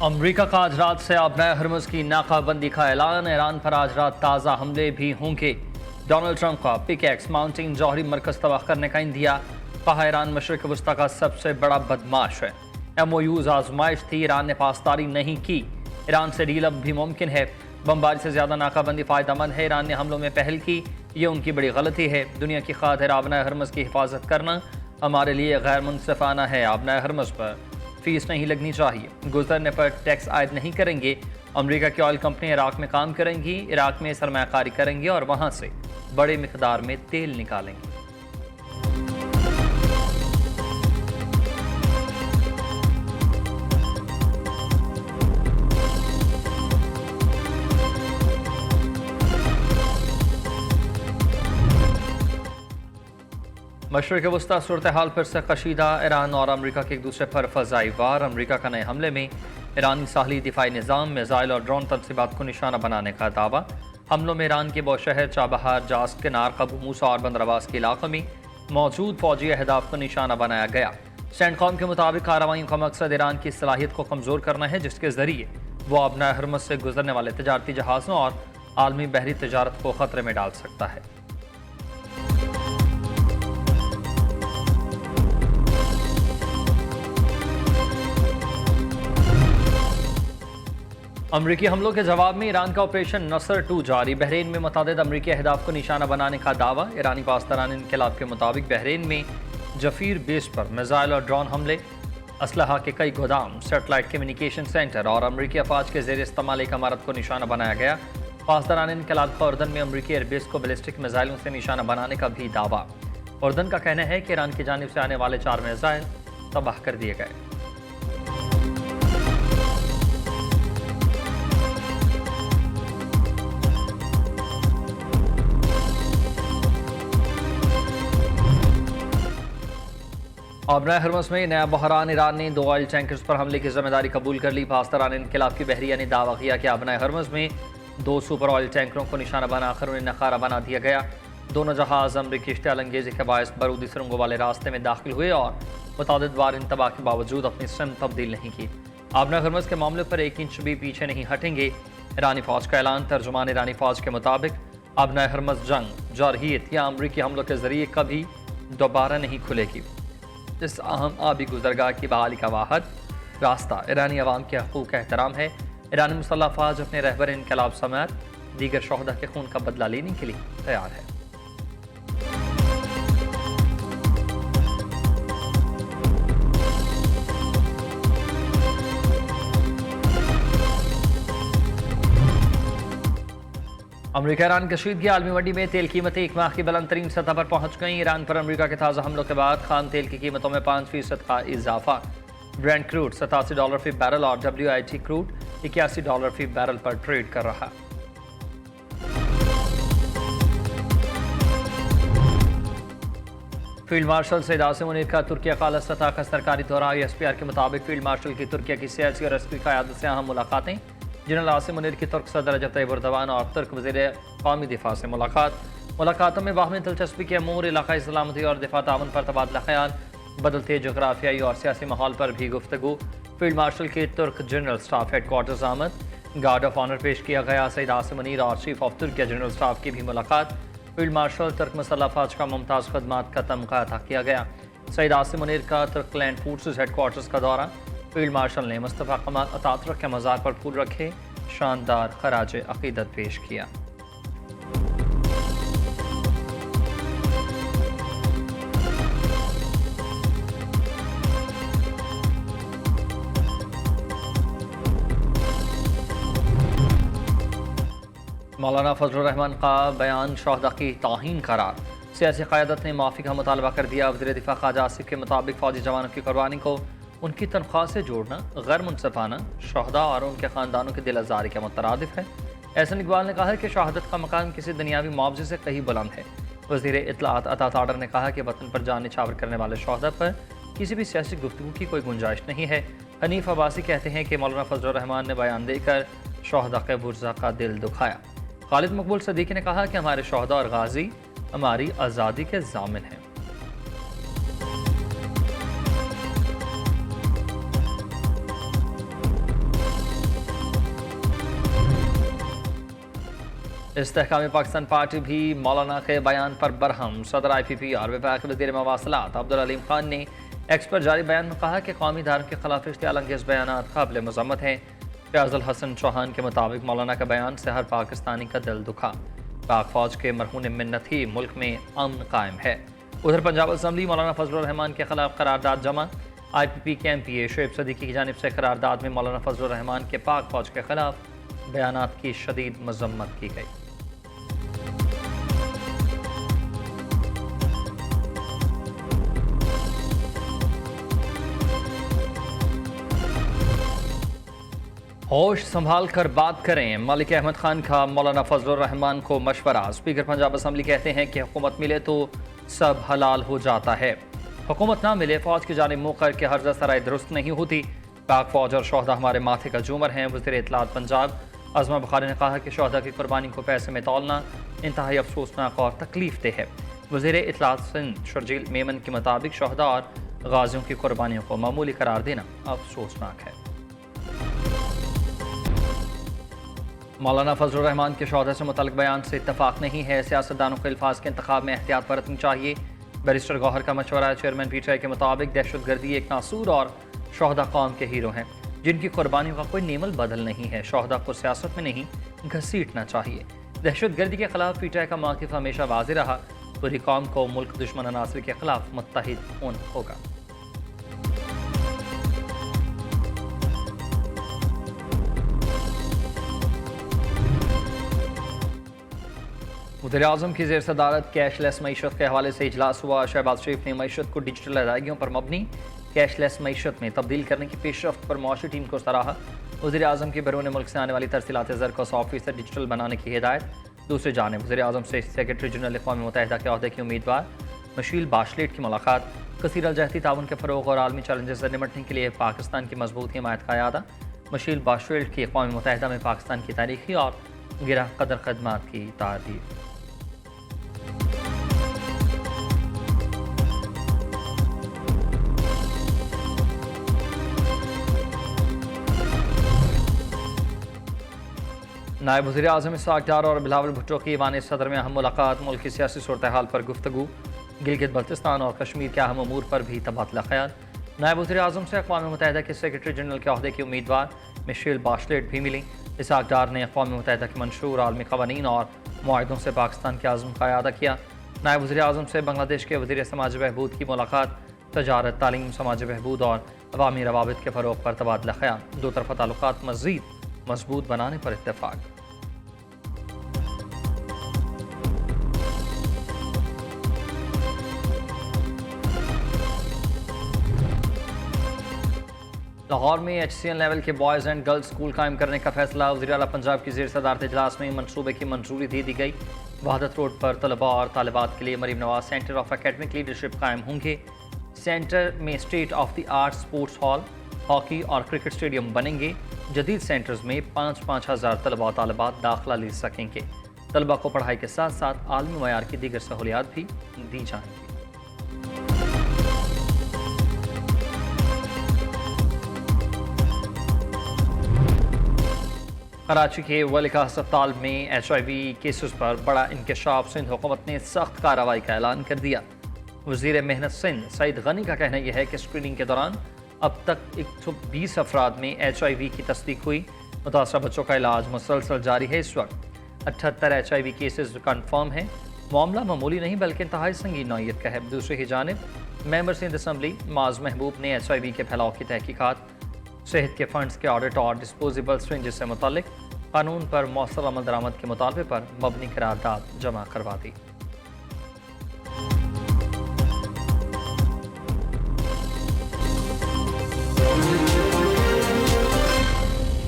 अमरीका का आज रात से अपनाए हरमुज़ की नाकाबंदी का ऐलान। ईरान पर आज रात ताज़ा हमले भी होंगे। डोनाल्ड ट्रंप का पिकैक्स माउंटिंग जौहरी मरकज़ तबाह करने का इंदिया। कहा ईरान मशरिक़ वस्ता का सबसे बड़ा बदमाश है। MOUs आजमाइश थी, ईरान ने पासदारी नहीं की। ईरान से डील अब भी मुमकिन है। बमबारी से ज़्यादा नाकाबंदी फ़ायदेमंद है। ईरान ने हमलों में पहल की, ये उनकी बड़ी गलती है। दुनिया की खातिर अपनाए हरमुज़ की हिफाजत करना हमारे लिए गैर मुनसिफाना है। अपनाए हरमुज़ पर फीस नहीं लगनी चाहिए। गुजरने पर टैक्स आयद नहीं करेंगे। अमेरिका की ऑयल कंपनी इराक में काम करेंगी, इराक में सरमायाकारी करेंगी और वहां से बड़े मिकदार में तेल निकालेंगी। मशरिक़ वस्ता सूरत हाल फिर से कशीदा। ईरान और अमरीका के एक दूसरे पर फ़ज़ाई वार। अमरीका का नए हमले में ईरानी साहली दिफाई निज़ाम, मिज़ाइल और ड्रोन तनसीबात को निशाना बनाने का दावा। हमलों में ईरान के बौशहर, चाबहार, जास, किनार, कबू मूसा और बंदरवास के इलाकों में मौजूद फौजी अहदाफ को निशाना बनाया गया। सेंटकॉम के मुताबिक कार्रवाइयों का मकसद ईरान की सलाहियत को कमज़ोर करना है, जिसके ज़रिए वो अपना हरमुज़ से गुजरने वाले तजारती जहाज़ों और आलमी बहरी तजारत को ख़तरे में डाल सकता है। अमरीकी हमलों के जवाब में ईरान का ऑपरेशन नसर 2 जारी। बहरीन में मुतअद्दिद अमरीकी अहदाफ को निशाना बनाने का दावा। ईरानी पासदारान इनकलाब के मुताबिक बहरीन में जफीर बेस पर मिज़ाइल और ड्रोन हमले, असलहा के कई गोदाम, सेटेलाइट कम्युनिकेशन सेंटर और अमरीकी अफवाज के ज़ेर इस्तेमाल एक इमारत को निशाना बनाया गया। पासदारान इनकलाब का उर्दन में अमरीकी एयरबेस को बैलिस्टिक मिज़ाइलों से निशाना बनाने का भी दावा। उर्दन का कहना है कि ईरान की जानिब से आने वाले 4 मिज़ाइल तबाह कर दिए गए। अपना हरमुज़ में नया बहरान। ईरान ने 2 ऑयल टैंकर्स पर हमले की जिम्मेदारी कबूल कर ली। पासदारान इनकलाब की बहरिया ने दावा किया कि अपना हरमुज़ में 2 सुपर ऑयल टैंकरों को निशाना बनाकर उन्हें नकारा बना दिया गया। दोनों जहाज़ अमरीकी इश्तियाल अंगेज़ी के बायस बरूदी सुरंगों वाले रास्ते में दाखिल हुए और मुतअद्दिद बार इंतबाह के बावजूद अपनी सिमत तब्दील नहीं की। अपना हरमुज़ के मामले पर 1 इंच भी पीछे नहीं हटेंगे। ईरानी फ़ौज का ऐलान। तर्जुमान ईरानी फ़ौज के मुताबिक अपना हरमुज़ जंग, जारहियत या अमरीकी हमलों के ज़रिए कभी दोबारा नहीं खुलेगी। इस अहम आबी गुजरगाह की बहाली का वाहद रास्ता ईरानी अवाम के हकूक़ का एहतराम है। ईरानी मुसल्लह अफ़वाज अपने रहबर इनकलाब समेत दीगर शोहदा के खून का बदला लेने के लिए तैयार है। अमरीका ईरान कशीदगी। आलमी मंडी में तेल कीमतें 1 माह की बुलंद तरीन सतह पर पहुंच गई। ईरान पर अमरीका के ताज़ा हमलों के बाद खाम तेल की कीमतों में 5% का इजाफा। ब्रेंट क्रूड $87 फी बैरल और WIT क्रूड $81 फी बैरल पर ट्रेड कर रहा। फील्ड मार्शल सैयद आसिम मुनीर का तुर्किया का आला सतह का सरकारी दौरा। SPR के मुताबिक फील्ड मार्शल की तुर्किया की सियासी और अस्करी क़यादत से अहम मुलाकातें। जनरल आसिम मुनीर की तुर्क सदर रजब तैयब एर्दोगान और तुर्क वज़ीर क़ौमी दिफा से मुलाकातों में बाहमी दिलचस्पी के अमूर, इलाक़ाई सलामती और दिफा ताउन पर तबादला ख्याल। बदलते जोग्राफियाई और सियासी माहौल पर भी गुफ्तगू। फील्ड मार्शल के तुर्क जनरल स्टाफ हेडक्वार्टर्स आमद। गार्ड ऑफ ऑनर पेश किया गया। सैयद आसिम मुनीर और chief of Türkiye general staff की भी मुलाकात। फील्ड मार्शल तुर्क मुसल्लह अफ़वाज का मुमताज़ खदमात का तमगा अता किया गया। सैयद आसिम मुनीर का तुर्क लैंड फोर्सेस हेडक्वार्टर्स का दौरा। फील्ड मार्शल ने मुस्तफ़ा कमाल अतातुर्क के मज़ार पर फूल रखे, शानदार खराज अक़ीदत पेश किया। मौलाना फजलुर रहमान का बयान शोहदा की तौहीन करार। सियासी क़यादत ने माफ़ी का मुतालबा कर दिया। वज़ीर दिफ़ा ख्वाजा आसिफ के मुताबिक फ़ौजी जवानों की कुर्बानी को उनकी तनख्वाह से जोड़ना गैर मुनसिफाना, शोहदा और उनके ख़ानदानों की दिल आज़ारी के मुतरादिफ है। एहसन इकबाल ने कहा कि शहादत का मकाम किसी दुनियावी मुआवजे से कहीं बुलंद है। वज़ीर इत्तलाआत अता ताडर ने कहा कि वतन पर जान निछावर करने वाले शोहदा पर किसी भी सियासी गुफ्तगू की कोई गुंजाइश नहीं है। हनीफ अब्बासी कहते हैं कि मौलाना फजलुर रहमान ने बयान देकर शोहदा के बुर्ज़ा का दिल दुखाया। खालिद मकबूल सदीकी ने कहा कि हमारे शोहदा और गाजी हमारी आज़ादी के ज़ामिन हैं। इस्तेहकाम पाकिस्तान पार्टी भी मौलाना के बयान पर बरहम। सदर IPP और वफाक वज़ीर मवासलात अब्दुल अलीम खान ने एक्स पर जारी बयान में कहा कि कौमी धारा के खिलाफ इश्तियाल अंगेज़ बयान काबिल मज़म्मत हैं। फयाज़ुल हसन चौहान के मुताबिक मौलाना का बयान से हर पाकिस्तानी का दिल दुखा। पाक फौज के मरहून मिन्नत ही मुल्क में अमन कायम है। उधर पंजाब असम्बली मौलाना फजलुर रहमान के खिलाफ करारदाद जमा। IPP के MPA शोएब सदीकी की जानिब से करारदाद में मौलाना फजलुर रहमान के पाक फौज के खिलाफ बयानात की शदीद मजम्मत की गई। होश संभाल कर बात करें, मलिक अहमद खान का मौलाना फजलुर रहमान को मशवरा। स्पीकर पंजाब असम्बली कहते हैं कि हुकूमत मिले तो सब हलाल हो जाता है, हुकूमत ना मिले फौज की जानिब मुँह कर के हर्जा सराय दुरुस्त नहीं होती। पाक फौज और शोहदा हमारे माथे का झूमर हैं। वज़ीर इत्तलात पंजाब अज़मा बुखारी ने कहा कि शोहदा की कुर्बानी को पैसे में तौलना इंतहाई अफसोसनाक और तकलीफ दे है। वज़ीर इत्तलात सिंध शर्जील मेमन के मुताबिक शोहदा और गाजियों की कुर्बानियों को मामूली करार देना अफसोसनाक है। मौलाना फजलुर रहमान के शोहदा से मुतल्लिक़ बयान से इत्तफाक नहीं है। सियासतदानों को अल्फाज के इंतखाब में एहतियात बरतनी चाहिए। बैरिस्टर गौहर का मशवरा। चेयरमैन PTI के मुताबिक दहशतगर्दी एक नासूर और शोहदा कौम के हीरो हैं जिनकी कुर्बानियों का कोई नेमल बदल नहीं है। शोहदा को सियासत में नहीं घसीटना चाहिए। दहशतगर्दी के खिलाफ PTI का मौक़िफ़ हमेशा वाज़ेह रहा। पूरी कौम को मुल्क दुश्मन अनासर के खिलाफ मुत्तहिद होना होगा। वज़ीर आज़म की ज़ेर सदारत कैशलेस मईशत के हवाले से इजलास हुआ। शहबाज शरीफ ने मईशत को डिजिटल अदायगियों पर मबनी कैशलेस मईशत में तब्दील करने की पेशरफ्त पर मौशी टीम को सराहा। वज़ीर आज़म की बैरून मुल्क से आने वाली तरसीलात ज़र को 100% डिजिटल बनाने की हिदायत। दूसरी जानिब वज़ीर आज़म से सेक्रेटरी जनरल अक़वाम मुत्तहिदा के अहदे की उम्मीदवार मिशेल बाशलेट की मुलाकात। कसीर अलजहती ताउन के फ़रोग़ और आलमी चैलेंजेस से निपटने के लिए पाकिस्तान की मजबूत हिमायत का यादा। मिशेल बाशलेट की अक़वाम मुत्तहिदा में पाकिस्तान की तारीखी और गिरा कदर खदमात की तारीफ। नायब वज़ीर आज़म इसहाक़ डार और बिलावल भुट्टो की ईवान सदर में अहम मुलाकात। मुल्क की सियासी सूरत हाल पर गुफ्तगू। गिलगित बल्तिस्तान और कश्मीर के अहम अमूर पर भी तबादला ख्याल। नायब वज़ीर आज़म से अक़वाम मुत्तहिदा के सेक्रेटरी जनरल के अहदे की उम्मीदवार मिशेल बाशलेट भी मिली। इसहाक़ डार ने अक़वाम मुत्तहिदा के मंशूर आलमी क़वानीन और मुआहदों से पाकिस्तान के आज़म का इआदा किया। नायब वज़ीर आज़म से बांग्लादेश के वज़ीर समाज बहबूद की मुलाकात। तजारत, तालीम, समाज बहबूद और अवामी रवाबित के फ़रोग़ पर तबादला ख्याल। दो तरफ़ा ताल्लुकात मज़ीद मजबूत बनाने पर इत्तेफ़ाक। लाहौर में HCN लेवल के बॉयज़ एंड गर्ल्स स्कूल कायम करने का फैसला। वज़ीर आला पंजाब की ज़ेर सदारत इजलास में मनसूबे की मंजूरी दे दी गई। वहादत रोड पर तलबा और तालिबात के लिए Maryam Nawaz centre of academic leadership कायम होंगे। सेंटर में state of the art sports hall, hockey और क्रिकेट स्टेडियम बनेंगे। जदीद सेंटर्स में 5-5 हज़ार तलबा और तालिबात दाखिला ले सकेंगे। तलबा को पढ़ाई के साथ साथ आलमी मयार की दीगर सहूलियात भी दी जाएंगी। कराची के वलिका अस्पताल में HIV केसेस पर बड़ा इंकशाफ। सिंध हुकूमत ने सख्त कार्रवाई का ऐलान कर दिया। वज़ीर मेहनत सिंध सईद गनी का कहना यह है कि स्क्रीनिंग के दौरान अब तक 120 अफराद में HIV की तस्दीक हुई। मुतासरा बच्चों का इलाज मुसलसल जारी है। इस वक्त 78 HIV केसेस कन्फर्म हैं। मामला मामूली नहीं बल्कि इंतहाई संगीन नौइयत का है। दूसरी ही जानिब मेंबर सिंध असम्बली माज महबूब ने HIV के फैलाव की तहकीकात, सेहत के फंड्स के ऑडिट और डिस्पोजेबल सिरिंजेस से मुतालिक कानून पर मौसर अमल दरामद के मुतालबे पर मबनी करारदाद जमा करवा दी।